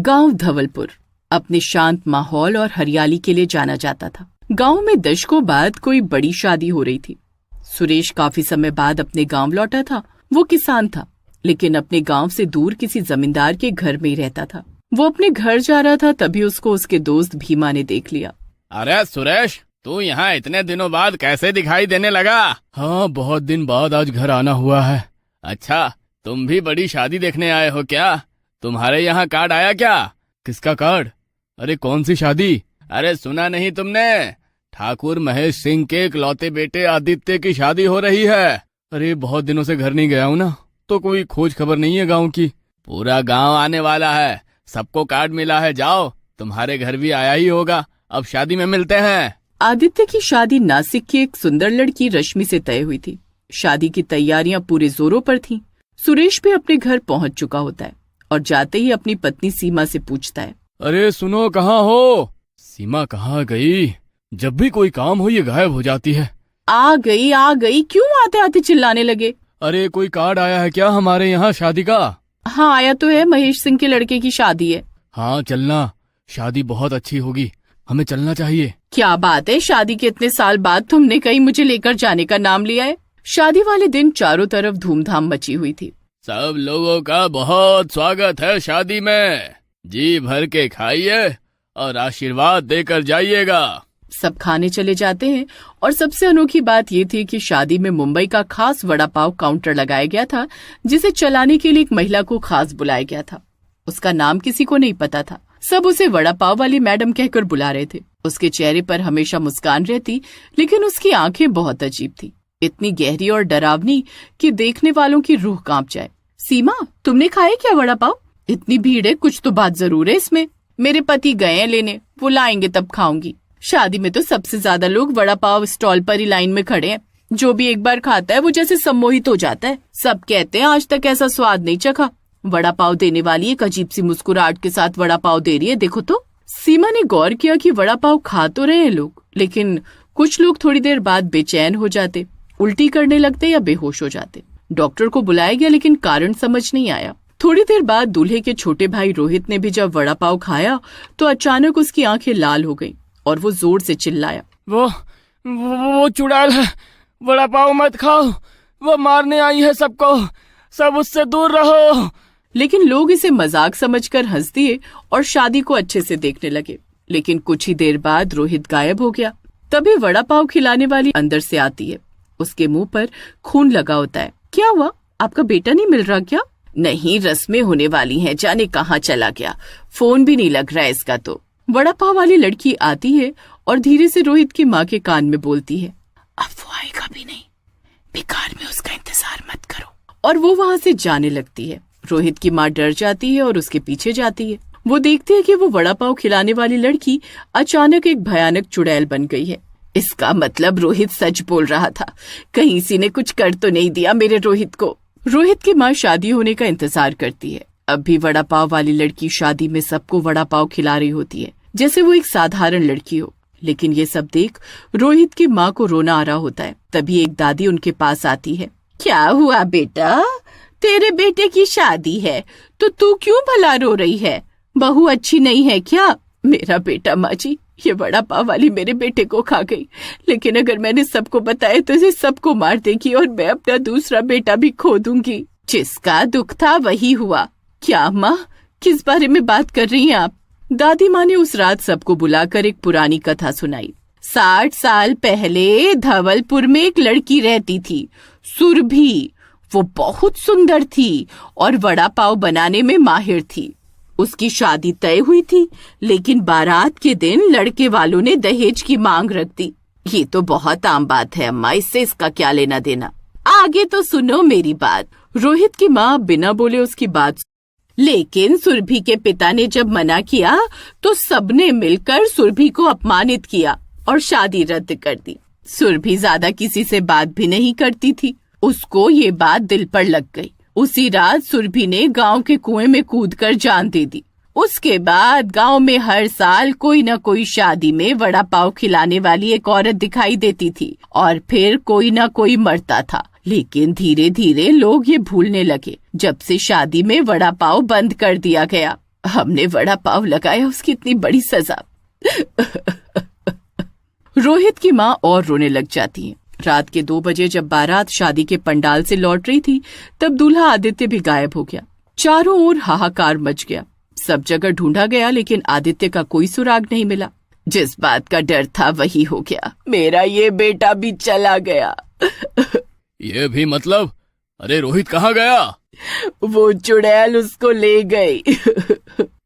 गांव धवलपुर अपने शांत माहौल और हरियाली के लिए जाना जाता था। गांव में दशकों बाद कोई बड़ी शादी हो रही थी। सुरेश काफी समय बाद अपने गांव लौटा था। वो किसान था, लेकिन अपने गांव से दूर किसी जमींदार के घर में ही रहता था। वो अपने घर जा रहा था, तभी उसको उसके दोस्त भीमा ने देख लिया। अरे सुरेश, तू यहाँ इतने दिनों बाद कैसे दिखाई देने लगा? हाँ, बहुत दिन बाद आज घर आना हुआ है। अच्छा, तुम भी बड़ी शादी देखने आए हो क्या? तुम्हारे यहाँ कार्ड आया क्या? किसका कार्ड? अरे कौन सी शादी? अरे सुना नहीं तुमने? ठाकुर महेश सिंह के इकलौते बेटे आदित्य की शादी हो रही है। अरे बहुत दिनों से घर नहीं गया हूँ ना, तो कोई खोज खबर नहीं है गाँव की। पूरा गाँव आने वाला है, सबको कार्ड मिला है। जाओ, तुम्हारे घर भी आया ही होगा। अब शादी में मिलते हैं। आदित्य की शादी नासिक की एक सुंदर लड़की रश्मि से तय हुई थी। शादी की तैयारियां पूरे जोरों पर थीं। सुरेश भी अपने घर पहुंच चुका होता है और जाते ही अपनी पत्नी सीमा से पूछता है, अरे सुनो, कहाँ हो? सीमा कहाँ गई? जब भी कोई काम हो ये गायब हो जाती है। आ गई, क्यों आते आते चिल्लाने लगे? अरे कोई कार्ड आया है क्या हमारे यहाँ शादी का? हाँ आया तो है, महेश सिंह के लड़के की शादी है। हाँ चलना, शादी बहुत अच्छी होगी, हमें चलना चाहिए। क्या बात है, शादी के इतने साल बाद तुमने कहीं मुझे लेकर जाने का नाम लिया है। शादी वाले दिन चारों तरफ धूमधाम मची हुई थी। सब लोगों का बहुत स्वागत है शादी में। जी भर के खाइए और आशीर्वाद देकर जाइएगा। सब खाने चले जाते हैं और सबसे अनोखी बात ये थी कि शादी में मुंबई का खास वड़ा पाव काउंटर लगाया गया था, जिसे चलाने के लिए एक महिला को खास बुलाया गया था। उसका नाम किसी को नहीं पता था। सब उसे वड़ा पाव वाली मैडम कहकर बुला रहे थे। उसके चेहरे पर हमेशा मुस्कान रहती, लेकिन उसकी आंखें बहुत अजीब थी, इतनी गहरी और डरावनी कि देखने वालों की रूह कांप जाए। सीमा, तुमने खाया क्या वड़ा पाव? इतनी भीड़ है, कुछ तो बात जरूर है इसमें। मेरे पति गए हैं लेने, वो लाएंगे तब खाऊंगी। शादी में तो सबसे ज्यादा लोग वड़ा पाव स्टॉल पर ही लाइन में खड़े हैं। जो भी एक बार खाता है वो जैसे सम्मोहित हो जाता है। सब कहते हैं आज तक ऐसा स्वाद नहीं चखा। वड़ा पाव देने वाली एक अजीब सी मुस्कुराहट के साथ वड़ा पाव दे रही है, देखो तो। सीमा ने गौर किया कि वड़ा पाव खा तो रहे हैं लोग, लेकिन कुछ लोग थोड़ी देर बाद बेचैन हो जाते, उल्टी करने लगते या बेहोश हो जाते। डॉक्टर को बुलाया गया, लेकिन कारण समझ नहीं आया। थोड़ी देर बाद दूल्हे के छोटे भाई रोहित ने भी जब वड़ा पाव खाया तो अचानक उसकी आंखें लाल हो गईं और वो जोर से चिल्लाया, वो चुड़ैल है, वड़ा पाव मत खाओ, वो मारने आई है सबको, सब उससे दूर रहो। लेकिन लोग इसे मजाक समझकर हंस दिए और शादी को अच्छे से देखने लगे। लेकिन कुछ ही देर बाद रोहित गायब हो गया। तभी वड़ा पाव खिलाने वाली अंदर से आती है। उसके मुंह पर खून लगा होता है। क्या हुआ, आपका बेटा नहीं मिल रहा क्या? नहीं, रस्में होने वाली हैं, जाने कहाँ चला गया, फोन भी नहीं लग रहा है इसका तो। वड़ा पाव वाली लड़की आती है और धीरे से रोहित की माँ के कान में बोलती है, अब वो आएगा भी नहीं, बेकार में उसका इंतजार मत करो। और वो वहाँ से जाने लगती है। रोहित की माँ डर जाती है और उसके पीछे जाती है। वो देखती है कि वो वड़ा पाव खिलाने वाली लड़की अचानक एक भयानक चुड़ैल बन गई है। इसका मतलब रोहित सच बोल रहा था। कहीं इसी ने कुछ कर तो नहीं दिया मेरे रोहित को। रोहित की माँ शादी होने का इंतजार करती है। अब भी वड़ा पाव वाली लड़की शादी में सबको वड़ा पाव खिला रही होती है, जैसे वो एक साधारण लड़की हो। लेकिन ये सब देख रोहित की माँ को रोना आ रहा होता है। तभी एक दादी उनके पास आती है। क्या हुआ बेटा, तेरे बेटे की शादी है तो तू क्यों भला रो रही है? बहू अच्छी नहीं है क्या? मेरा बेटा माँ जी, ये वड़ा पाव वाली मेरे बेटे को खा गई, लेकिन अगर मैंने सबको बताया तो इसे सबको मार देगी और मैं अपना दूसरा बेटा भी खो दूंगी। जिसका दुख था वही हुआ। क्या माँ, किस बारे में बात कर रही हैं आप? दादी माँ ने उस रात सबको बुलाकर एक पुरानी कथा सुनाई। 60 साल पहले धवलपुर में एक लड़की रहती थी, सुरभि। वो बहुत सुंदर थी और वड़ा पाव बनाने में माहिर थी। उसकी शादी तय हुई थी, लेकिन बारात के दिन लड़के वालों ने दहेज की मांग रख दी। ये तो बहुत आम बात है अम्मा, इससे इसका क्या लेना देना? आगे तो सुनो मेरी बात। रोहित की माँ बिना बोले उसकी बात, लेकिन सुरभि के पिता ने जब मना किया तो सबने मिलकर सुरभि को अपमानित किया और शादी रद्द कर दी। सुरभि ज्यादा किसी से बात भी नहीं करती थी। उसको ये बात दिल पर लग गई। उसी रात सुरभि ने गांव के कुएं में कूदकर जान दे दी। उसके बाद गांव में हर साल कोई न कोई शादी में वड़ा पाव खिलाने वाली एक औरत दिखाई देती थी और फिर कोई न कोई मरता था। लेकिन धीरे धीरे लोग ये भूलने लगे जब से शादी में वड़ा पाव बंद कर दिया गया। हमने वड़ा पाव लगाया, उसकी इतनी बड़ी सजा। रोहित की माँ और रोने लग जाती है। रात के 2 बजे जब बारात शादी के पंडाल से लौट रही थी, तब दूल्हा आदित्य भी गायब हो गया। चारों ओर हाहाकार मच गया। सब जगह ढूंढा गया, लेकिन आदित्य का कोई सुराग नहीं मिला। जिस बात का डर था वही हो गया, मेरा ये बेटा भी चला गया। ये भी मतलब? अरे रोहित कहाँ गया? वो चुड़ैल उसको ले गई।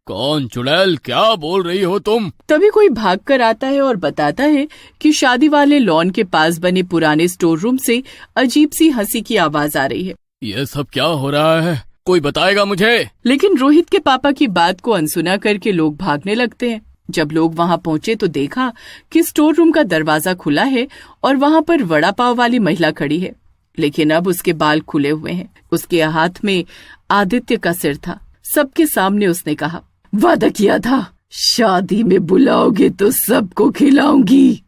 कौन चुड़ैल? क्या बोल रही हो तुम? तभी कोई भागकर आता है और बताता है कि शादी वाले लॉन के पास बने पुराने स्टोर रूम से अजीब सी हंसी की आवाज आ रही है। ये सब क्या हो रहा है? कोई बताएगा मुझे? लेकिन रोहित के पापा की बात को अनसुना करके लोग भागने लगते हैं। जब लोग वहां पहुंचे तो देखा कि स्टोर रूम का दरवाजा खुला है और वहां पर वड़ा पाव वाली महिला खड़ी है, लेकिन अब उसके बाल खुले हुए हैं। उसके हाथ में आदित्य का सिर था। सबके सामने उसने कहा, वादा किया था, शादी में बुलाओगे तो सबको खिलाऊंगी।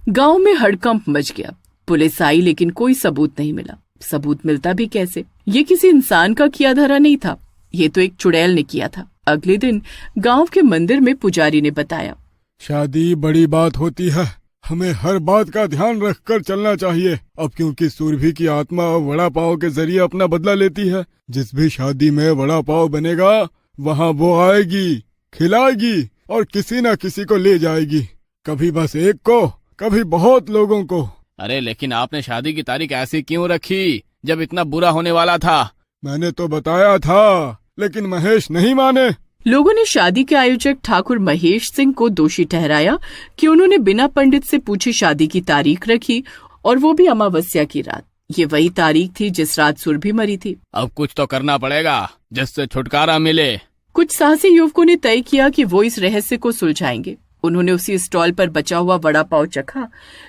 गांव में हड़कंप मच गया। पुलिस आई, लेकिन कोई सबूत नहीं मिला। सबूत मिलता भी कैसे? ये किसी इंसान का किया धरा नहीं था, ये तो एक चुड़ैल ने किया था। अगले दिन गांव के मंदिर में पुजारी ने बताया, शादी बड़ी बात होती है, हमें हर बात का ध्यान रखकर चलना चाहिए। अब क्योंकि सुरभि की आत्मा वड़ा पाव के जरिए अपना बदला लेती है, जिस भी शादी में वड़ा पाव बनेगा वहाँ वो आएगी, खिलाएगी और किसी न किसी को ले जाएगी। कभी बस एक को, कभी बहुत लोगों को। अरे लेकिन आपने शादी की तारीख ऐसी क्यों रखी जब इतना बुरा होने वाला था? मैंने तो बताया था, लेकिन महेश नहीं माने। लोगों ने शादी के आयोजक ठाकुर महेश सिंह को दोषी ठहराया कि उन्होंने बिना पंडित से पूछी शादी की तारीख रखी, और वो भी अमावस्या की रात। ये वही तारीख थी जिस रात सुरभि मरी थी। अब कुछ तो करना पड़ेगा जिससे छुटकारा मिले। कुछ साहसी युवकों ने तय किया कि वो इस रहस्य को सुलझाएंगे। उन्होंने उसी स्टॉल पर बचा हुआ वड़ा पाव चखा,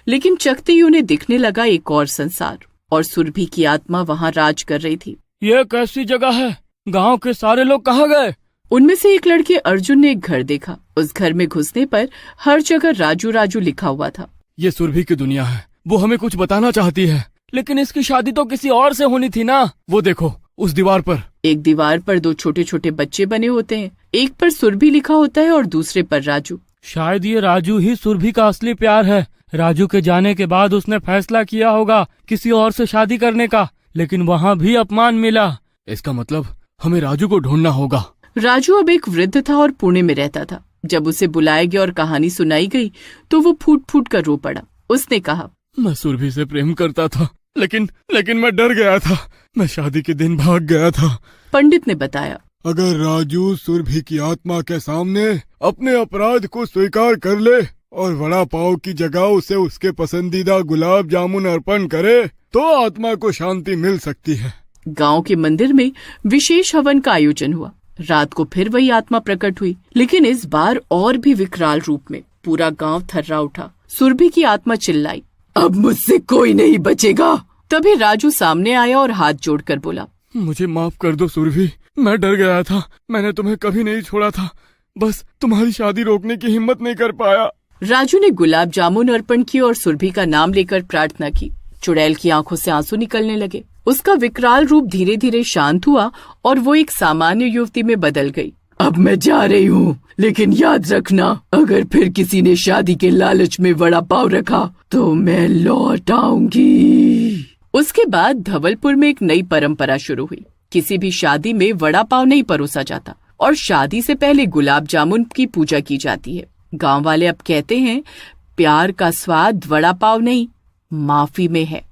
लेकिन चखते ही उन्हें दिखने लगा एक और संसार, और सुरभि की आत्मा वहाँ राज कर रही थी। ये कैसी जगह है? गांव के सारे लोग कहाँ गए? उनमें से एक लड़के अर्जुन ने एक घर देखा। उस घर में घुसने पर हर जगह राजू राजू लिखा हुआ था। ये सुरभि की दुनिया है, वो हमें कुछ बताना चाहती है, लेकिन इसकी शादी तो किसी और से होनी थी ना। वो देखो उस दीवार पर। एक दीवार पर 2 छोटे छोटे बच्चे बने होते हैं, एक पर सुरभि लिखा होता है और दूसरे पर राजू। शायद ये राजू ही सुरभि का असली प्यार है। राजू के जाने के बाद उसने फैसला किया होगा किसी और से शादी करने का, लेकिन वहाँ भी अपमान मिला। इसका मतलब हमें राजू को ढूंढना होगा। राजू अब एक वृद्ध था और पुणे में रहता था। जब उसे बुलाया गया और कहानी सुनाई गई तो वो फूट फूट कर रो पड़ा। उसने कहा, मैं सुरभि से प्रेम करता था, लेकिन मैं डर गया था। मैं शादी के दिन भाग गया था। पंडित ने बताया, अगर राजू सुरभि की आत्मा के सामने अपने अपराध को स्वीकार कर ले और वड़ा पाव की जगह उसे उसके पसंदीदा गुलाब जामुन अर्पण करे तो आत्मा को शांति मिल सकती है। गांव के मंदिर में विशेष हवन का आयोजन हुआ। रात को फिर वही आत्मा प्रकट हुई, लेकिन इस बार और भी विकराल रूप में। पूरा गांव थर्रा उठा। सुरभि की आत्मा चिल्लाई, अब मुझसे कोई नहीं बचेगा। तभी राजू सामने आया और हाथ जोड़कर बोला, मुझे माफ कर दो सुरभि, मैं डर गया था। मैंने तुम्हें कभी नहीं छोड़ा था, बस तुम्हारी शादी रोकने की हिम्मत नहीं कर पाया। राजू ने गुलाब जामुन अर्पण किए और सुरभि का नाम लेकर प्रार्थना की। चुड़ैल की आंखों से आंसू निकलने लगे। उसका विकराल रूप धीरे धीरे शांत हुआ और वो एक सामान्य युवती में बदल गई। अब मैं जा रही हूँ, लेकिन याद रखना, अगर फिर किसी ने शादी के लालच में वड़ा पाव रखा तो मैं लौट आऊंगी। उसके बाद धवलपुर में एक नई परंपरा शुरू हुई। किसी भी शादी में वड़ा पाव नहीं परोसा जाता और शादी से पहले गुलाब जामुन की पूजा की जाती है। गांव वाले अब कहते हैं, प्यार का स्वाद वड़ा पाव नहीं, माफी में है।